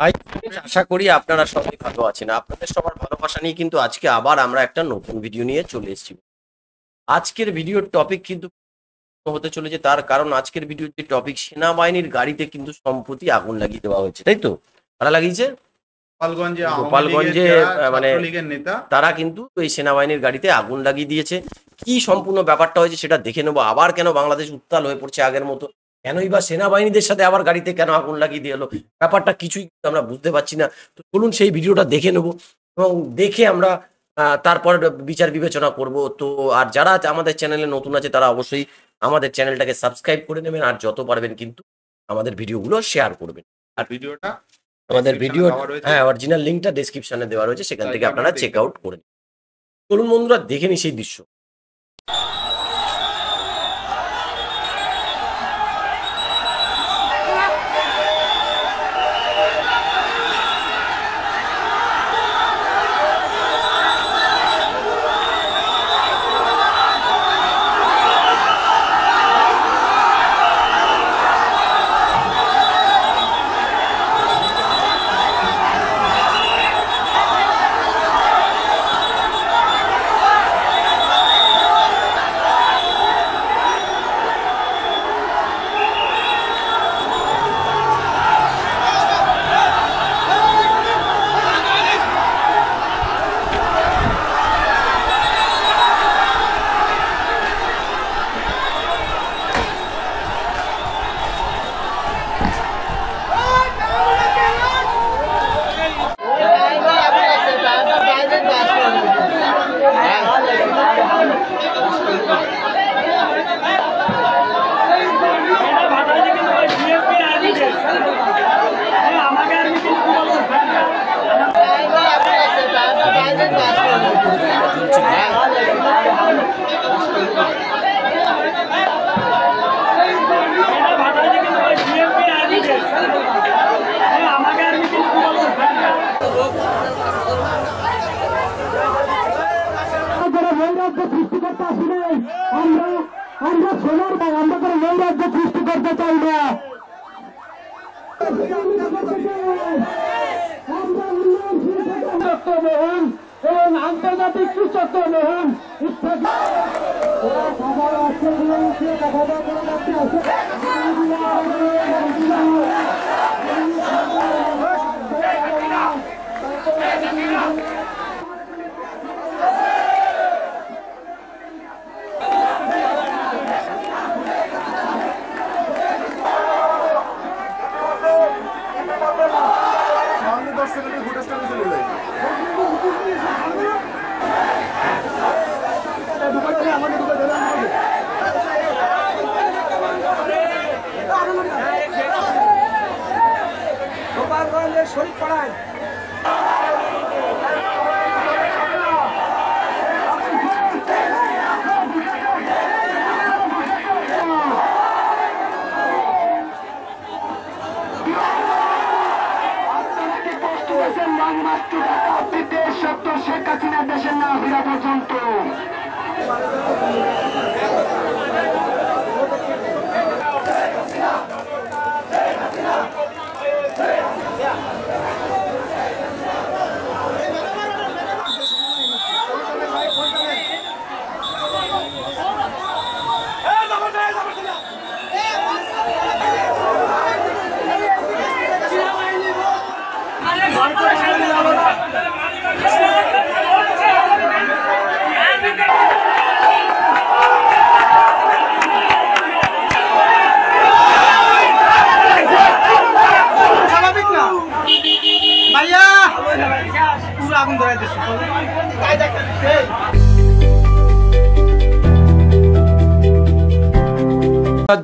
Hi friends, আশা করি আপনারা সবাই ভালো আছেন। আপনাদের সবার ভালোবাসা নিয়ে কিন্তু আজকে আবার আমরা একটা নতুন ভিডিও নিয়ে চলে এসেছি। আজকের ভিডিওর টপিক কিন্তু হতে চলেছে, তার কারণ আজকের ভিডিওর যে টপিক, সেনাবাহিনীর গাড়িতে কিন্তু সম্প্রতি আগুন লাগিয়ে দেওয়া হয়েছে, তাই তো? কারা লাগিয়েছে? গোপালগঞ্জে মানে তারা কিন্তু এই সেনাবাহিনীর গাড়িতে আগুন লাগিয়ে দিয়েছে। কি সম্পূর্ণ ব্যাপারটা হয়েছে সেটা দেখে নেবো। আবার কেন বাংলাদেশ উত্তাল হয়ে পড়ছে আগের মতো? কেনই বা সেনাবাহিনীদের সাথে আবার গাড়িতে কেন আগুন লাগিয়ে দিয়ে এলো? ব্যাপারটা কিছুই আমরা বুঝতে পারছি না। তো চলুন সেই ভিডিওটা দেখে নেবো এবং দেখে আমরা তারপর বিচার বিবেচনা করব। তো আর যারা আমাদের চ্যানেলে নতুন আছে তারা অবশ্যই আমাদের চ্যানেলটাকে সাবস্ক্রাইব করে নেবেন, আর যত পারবেন কিন্তু আমাদের ভিডিওগুলো শেয়ার করবেন। আর ভিডিওটা আমাদের ভিডিও অরিজিনাল লিঙ্কটা ডেসক্রিপশনে দেওয়া রয়েছে, সেখান থেকে আপনারা চেক আউট করে নিন। চলুন বন্ধুরা, দেখে নিই সেই দৃশ্য। আমরা সোনার ভাই, আমরা কোনো নৈরাজ্য সৃষ্টি করতে চাই না। এবং আন্তর্জাতিক কৃষক মহল ইত্যাদি গোপালগঞ্জের শরীফ পাড়ায় শেখ হাসিনা দেশের না ফেরা পর্যন্ত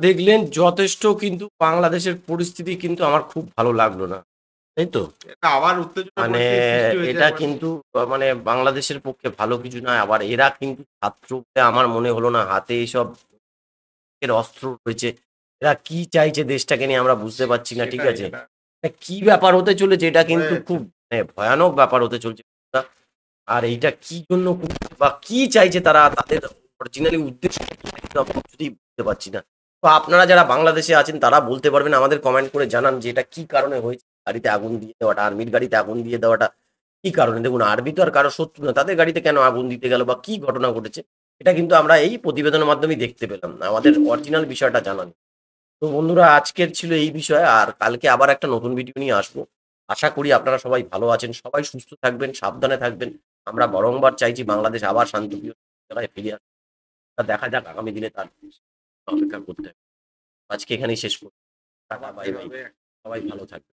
দেখলেন যথেষ্ট, কিন্তু বাংলাদেশের পরিস্থিতি কিন্তু আমার খুব ভালো লাগলো না, তাই তো? আবার মানে এটা কিন্তু মানে বাংলাদেশের পক্ষে ভালো কিছু নয়। আবার এরা কিন্তু ছাত্র বলে আমার মনে হলো না হাতে এইসব এর অস্ত্র রয়েছে। এরা কি চাইছে দেশটাকে নিয়ে আমরা বুঝতে পারছি না, ঠিক আছে? কি ব্যাপার হতে চলেছে এটা কিন্তু খুব ভয়ানক ব্যাপার হতে চলছে। আর এইটা কি জন্য বা কি চাইছে তারা, তাদের অরিজিনালি উদ্দেশ্য যদি বুঝতে পারছি না। তো আপনারা যারা বাংলাদেশে আছেন তারা বলতে পারবেন, আমাদের কমেন্ট করে জানান যে এটা কি কারণে হয়েছে। গাড়িতে আগুন দিয়ে দেওয়াটা, আর্মির গাড়িতে আগুন দিয়ে দেওয়াটা কি কারণে? দেখুন, আর্মি তো আর কারো শত্রু না, তাদের গাড়িতে কেন আগুন দিতে গেল বা কি ঘটনা ঘটেছে, এটা কিন্তু আমরা এই প্রতিবেদনের মাধ্যমেই দেখতে পেলাম না, আমাদের অরিজিনাল বিষয়টা জানা নেই। তো বন্ধুরা, আজকের ছিল এই বিষয়, আর কালকে আবার একটা নতুন ভিডিও নিয়ে আসবো। আশা করি আপনারা সবাই ভালো আছেন, সবাই সুস্থ থাকবেন, সাবধানে থাকবেন। আমরা বারংবার চাইছি বাংলাদেশ আবার শান্তিপ্রিয় জায়গায় ফিরে আসুক। তা দেখা যাক আগামী দিনে তার অপেক্ষা করতে হবে। আজকে এখানেই শেষ করব। Tata, bye bye. সবাই ভালো থাকবেন।